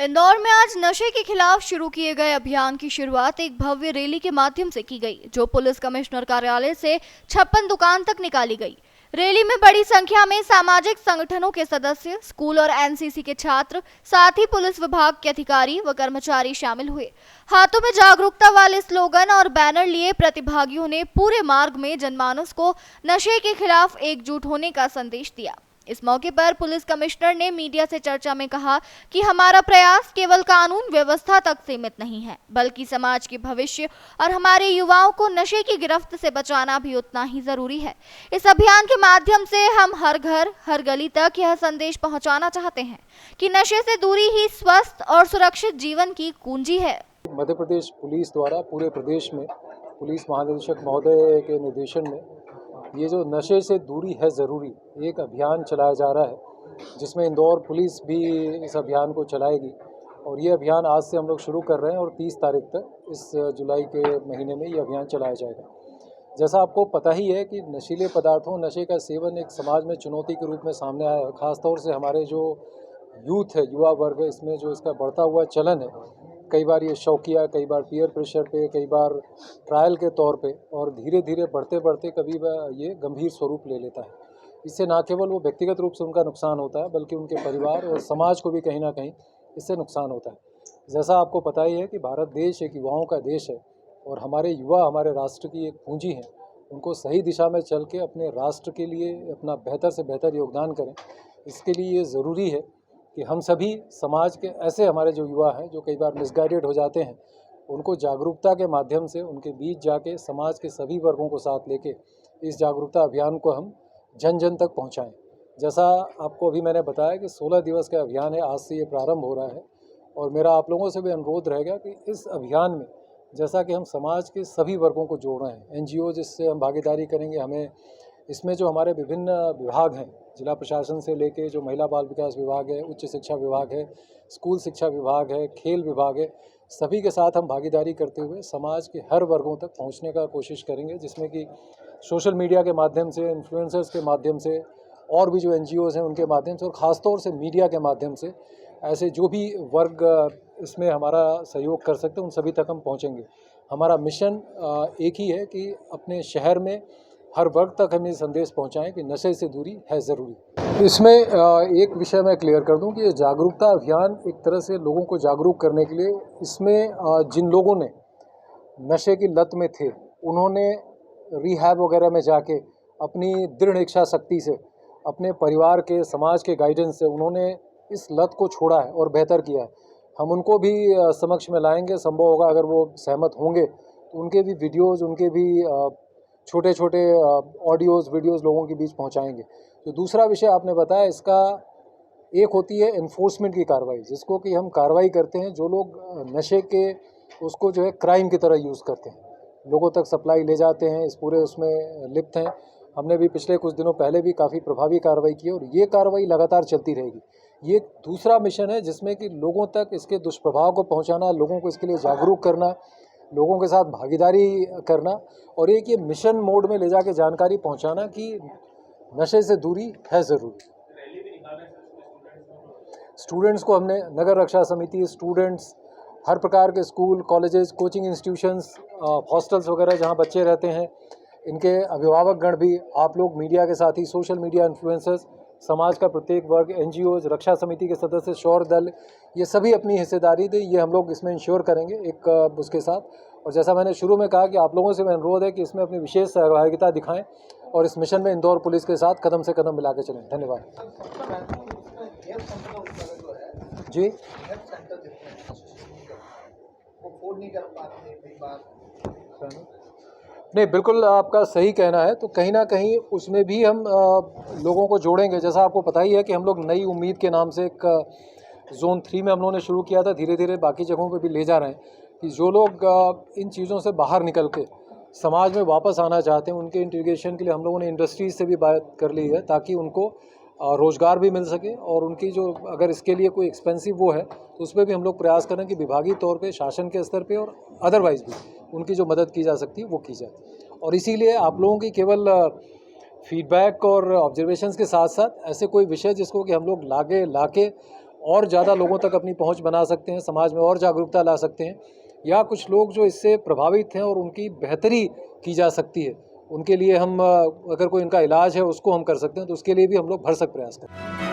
इंदौर में आज नशे के खिलाफ शुरू किए गए अभियान की शुरुआत एक भव्य रैली के माध्यम से की गई, जो पुलिस कमिश्नर कार्यालय से 56 दुकान तक निकाली गई। रैली में बड़ी संख्या में सामाजिक संगठनों के सदस्य, स्कूल और एनसीसी के छात्र, साथ ही पुलिस विभाग के अधिकारी व कर्मचारी शामिल हुए। हाथों में जागरूकता वाले स्लोगन और बैनर लिए प्रतिभागियों ने पूरे मार्ग में जनमानस को नशे के खिलाफ एकजुट होने का संदेश दिया। इस मौके पर पुलिस कमिश्नर ने मीडिया से चर्चा में कहा कि हमारा प्रयास केवल कानून व्यवस्था तक सीमित नहीं है, बल्कि समाज के भविष्य और हमारे युवाओं को नशे की गिरफ्त से बचाना भी उतना ही जरूरी है। इस अभियान के माध्यम से हम हर घर, हर गली तक यह संदेश पहुंचाना चाहते हैं कि नशे से दूरी ही स्वस्थ और सुरक्षित जीवन की कुंजी है। मध्य प्रदेश पुलिस द्वारा पूरे प्रदेश में पुलिस महानिदेशक महोदय के निर्देशन में ये जो नशे से दूरी है ज़रूरी एक अभियान चलाया जा रहा है, जिसमें इंदौर पुलिस भी इस अभियान को चलाएगी। और ये अभियान आज से हम लोग शुरू कर रहे हैं और 30 तारीख तक इस जुलाई के महीने में ये अभियान चलाया जाएगा। जैसा आपको पता ही है कि नशीले पदार्थों, नशे का सेवन एक समाज में चुनौती के रूप में सामने आया है। ख़ासतौर से हमारे जो यूथ है, युवा वर्ग है, इसमें जो इसका बढ़ता हुआ चलन है, कई बार ये शौकिया, कई बार पीयर प्रेशर पे, कई बार ट्रायल के तौर पे, और धीरे धीरे बढ़ते बढ़ते कभी ये गंभीर स्वरूप ले लेता है। इससे न केवल वो व्यक्तिगत रूप से उनका नुकसान होता है, बल्कि उनके परिवार और समाज को भी कहीं ना कहीं इससे नुकसान होता है। जैसा आपको पता ही है कि भारत देश एक युवाओं का देश है और हमारे युवा हमारे राष्ट्र की एक पूंजी है। उनको सही दिशा में चल के अपने राष्ट्र के लिए अपना बेहतर से बेहतर योगदान करें। इसके लिए ये ज़रूरी है कि हम सभी समाज के ऐसे हमारे जो युवा हैं जो कई बार मिसगाइडेड हो जाते हैं, उनको जागरूकता के माध्यम से उनके बीच जाके समाज के सभी वर्गों को साथ लेके इस जागरूकता अभियान को हम जन जन तक पहुंचाएं। जैसा आपको अभी मैंने बताया कि 16 दिवस का अभियान है, आज से ये प्रारंभ हो रहा है। और मेरा आप लोगों से भी अनुरोध रहेगा कि इस अभियान में जैसा कि हम समाज के सभी वर्गों को जोड़ रहे हैं, NGO जिससे हम भागीदारी करेंगे, हमें इसमें जो हमारे विभिन्न विभाग हैं, जिला प्रशासन से लेके जो महिला बाल विकास विभाग है, उच्च शिक्षा विभाग है, स्कूल शिक्षा विभाग है, खेल विभाग है, सभी के साथ हम भागीदारी करते हुए समाज के हर वर्गों तक पहुंचने का कोशिश करेंगे, जिसमें कि सोशल मीडिया के माध्यम से, इन्फ्लुएंसर्स के माध्यम से, और भी जो NGOs हैं उनके माध्यम से, और ख़ासतौर से मीडिया के माध्यम से, ऐसे जो भी वर्ग इसमें हमारा सहयोग कर सकते हैं उन सभी तक हम पहुँचेंगे। हमारा मिशन एक ही है कि अपने शहर में हर वर्ग तक हम ये संदेश पहुंचाएं कि नशे से दूरी है ज़रूरी। इसमें एक विषय मैं क्लियर कर दूं कि ये जागरूकता अभियान एक तरह से लोगों को जागरूक करने के लिए, इसमें जिन लोगों ने नशे की लत में थे, उन्होंने रिहैब वगैरह में जाके अपनी दृढ़ इच्छा शक्ति से, अपने परिवार के, समाज के गाइडेंस से उन्होंने इस लत को छोड़ा है और बेहतर किया है। हम उनको भी समक्ष में लाएंगे, संभव होगा अगर वो सहमत होंगे तो उनके भी वीडियोज़, उनके भी छोटे छोटे ऑडियोज़, वीडियोज़ लोगों के बीच पहुंचाएंगे। तो दूसरा विषय आपने बताया, इसका एक होती है एनफोर्समेंट की कार्रवाई, जिसको कि हम कार्रवाई करते हैं जो लोग नशे के उसको जो है क्राइम की तरह यूज़ करते हैं, लोगों तक सप्लाई ले जाते हैं, इस पूरे उसमें लिप्त हैं। हमने भी पिछले कुछ दिनों पहले भी काफ़ी प्रभावी कार्रवाई की और ये कार्रवाई लगातार चलती रहेगी। ये दूसरा मिशन है जिसमें कि लोगों तक इसके दुष्प्रभाव को पहुँचाना, लोगों को इसके लिए जागरूक करना, लोगों के साथ भागीदारी करना, और एक ये मिशन मोड में ले जाके जानकारी पहुंचाना कि नशे से दूरी है ज़रूरी। स्टूडेंट्स को हमने नगर रक्षा समिति, स्टूडेंट्स, हर प्रकार के school, colleges, coaching institutions, hostels वगैरह जहां बच्चे रहते हैं, इनके अभिभावक गण भी, आप लोग मीडिया के साथ ही, सोशल मीडिया इन्फ्लुएंसर्स, समाज का प्रत्येक वर्ग, NGOs, रक्षा समिति के सदस्य, शौर्य दल, ये सभी अपनी हिस्सेदारी दें। ये हम लोग इसमें इंश्योर करेंगे एक उसके साथ। और जैसा मैंने शुरू में कहा कि आप लोगों से मैं अनुरोध है कि इसमें अपनी विशेष सहभागिता दिखाएं और इस मिशन में इंदौर पुलिस के साथ कदम से कदम मिला के चलें। धन्यवाद जी। नहीं, बिल्कुल आपका सही कहना है। तो कहीं ना कहीं उसमें भी हम लोगों को जोड़ेंगे। जैसा आपको पता ही है कि हम लोग नई उम्मीद के नाम से एक ज़ोन 3 में हम लोगों ने शुरू किया था, धीरे धीरे बाकी जगहों पे भी ले जा रहे हैं कि जो लोग इन चीज़ों से बाहर निकल के समाज में वापस आना चाहते हैं, उनके इंटीग्रेशन के लिए हम लोगों ने इंडस्ट्रीज से भी बात कर ली है, ताकि उनको रोज़गार भी मिल सके। और उनकी जो अगर इसके लिए कोई एक्सपेंसिव वो है तो उस पर भी हम लोग प्रयास करें कि विभागीय तौर पे, शासन के स्तर पे और अदरवाइज़ भी उनकी जो मदद की जा सकती है वो की जाए। और इसीलिए आप लोगों की केवल फीडबैक और ऑब्जर्वेशंस के साथ साथ ऐसे कोई विषय जिसको कि हम लोग लाके और ज़्यादा लोगों तक अपनी पहुंच बना सकते हैं, समाज में और जागरूकता ला सकते हैं, या कुछ लोग जो इससे प्रभावित हैं और उनकी बेहतरी की जा सकती है, उनके लिए हम अगर कोई इनका इलाज है उसको हम कर सकते हैं, तो उसके लिए भी हम लोग भरसक प्रयास करें।